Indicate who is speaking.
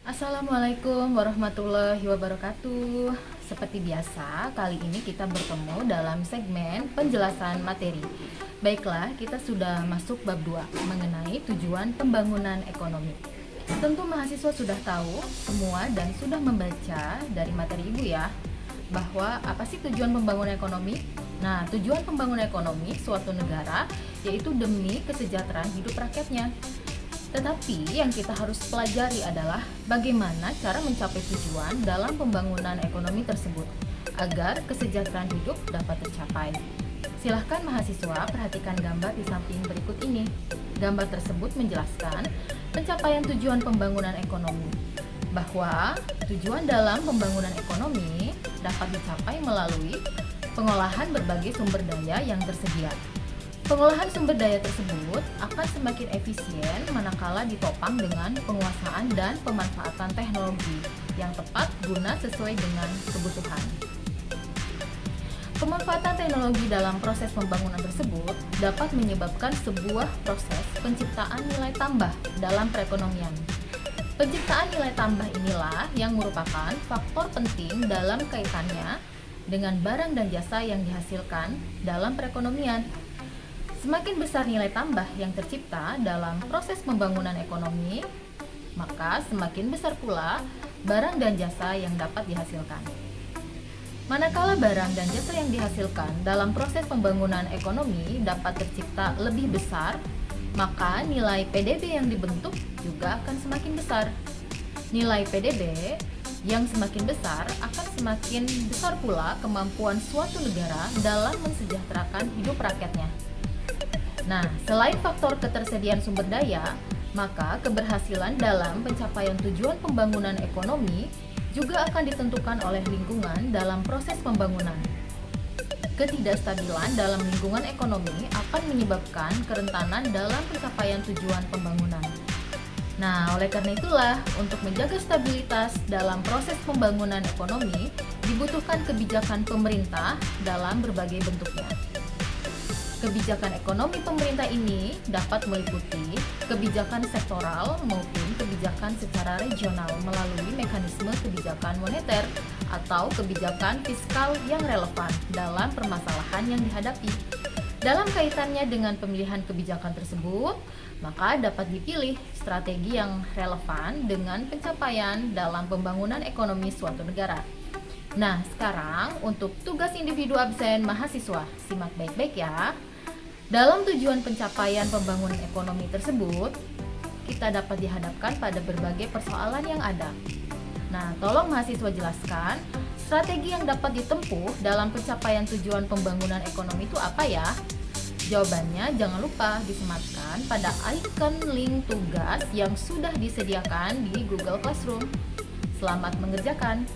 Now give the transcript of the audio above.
Speaker 1: Assalamualaikum warahmatullahi wabarakatuh. Seperti biasa, kali ini kita bertemu dalam segmen penjelasan materi. Baiklah, kita sudah masuk bab 2 mengenai tujuan pembangunan ekonomi. Tentu mahasiswa sudah tahu semua dan sudah membaca dari materi Ibu ya, bahwa apa sih tujuan pembangunan ekonomi? Nah, tujuan pembangunan ekonomi suatu negara yaitu demi kesejahteraan hidup rakyatnya. Tetapi yang kita harus pelajari adalah bagaimana cara mencapai tujuan dalam pembangunan ekonomi tersebut agar kesejahteraan hidup dapat tercapai. Silahkan mahasiswa perhatikan gambar di samping berikut ini. Gambar tersebut menjelaskan pencapaian tujuan pembangunan ekonomi, bahwa tujuan dalam pembangunan ekonomi dapat dicapai melalui pengolahan berbagai sumber daya yang tersedia. Pengolahan sumber daya tersebut akan semakin efisien manakala ditopang dengan penguasaan dan pemanfaatan teknologi yang tepat guna sesuai dengan kebutuhan. Pemanfaatan teknologi dalam proses pembangunan tersebut dapat menyebabkan sebuah proses penciptaan nilai tambah dalam perekonomian. Penciptaan nilai tambah inilah yang merupakan faktor penting dalam kaitannya dengan barang dan jasa yang dihasilkan dalam perekonomian. Semakin besar nilai tambah yang tercipta dalam proses pembangunan ekonomi, maka semakin besar pula barang dan jasa yang dapat dihasilkan. Manakala barang dan jasa yang dihasilkan dalam proses pembangunan ekonomi dapat tercipta lebih besar, maka nilai PDB yang dibentuk juga akan semakin besar. Nilai PDB yang semakin besar akan semakin besar pula kemampuan suatu negara dalam mensejahterakan hidup rakyatnya. Nah, selain faktor ketersediaan sumber daya, maka keberhasilan dalam pencapaian tujuan pembangunan ekonomi juga akan ditentukan oleh lingkungan dalam proses pembangunan. Ketidakstabilan dalam lingkungan ekonomi akan menyebabkan kerentanan dalam pencapaian tujuan pembangunan. Nah, oleh karena itulah, untuk menjaga stabilitas dalam proses pembangunan ekonomi, dibutuhkan kebijakan pemerintah dalam berbagai bentuknya. Kebijakan ekonomi pemerintah ini dapat meliputi kebijakan sektoral maupun kebijakan secara regional melalui mekanisme kebijakan moneter atau kebijakan fiskal yang relevan dalam permasalahan yang dihadapi. Dalam kaitannya dengan pemilihan kebijakan tersebut, maka dapat dipilih strategi yang relevan dengan pencapaian dalam pembangunan ekonomi suatu negara. Nah, sekarang untuk tugas individu absen mahasiswa, simak baik-baik ya. Dalam tujuan pencapaian pembangunan ekonomi tersebut, kita dapat dihadapkan pada berbagai persoalan yang ada. Nah, tolong mahasiswa jelaskan strategi yang dapat ditempuh dalam pencapaian tujuan pembangunan ekonomi itu apa ya? Jawabannya jangan lupa disematkan pada icon link tugas yang sudah disediakan di Google Classroom. Selamat mengerjakan!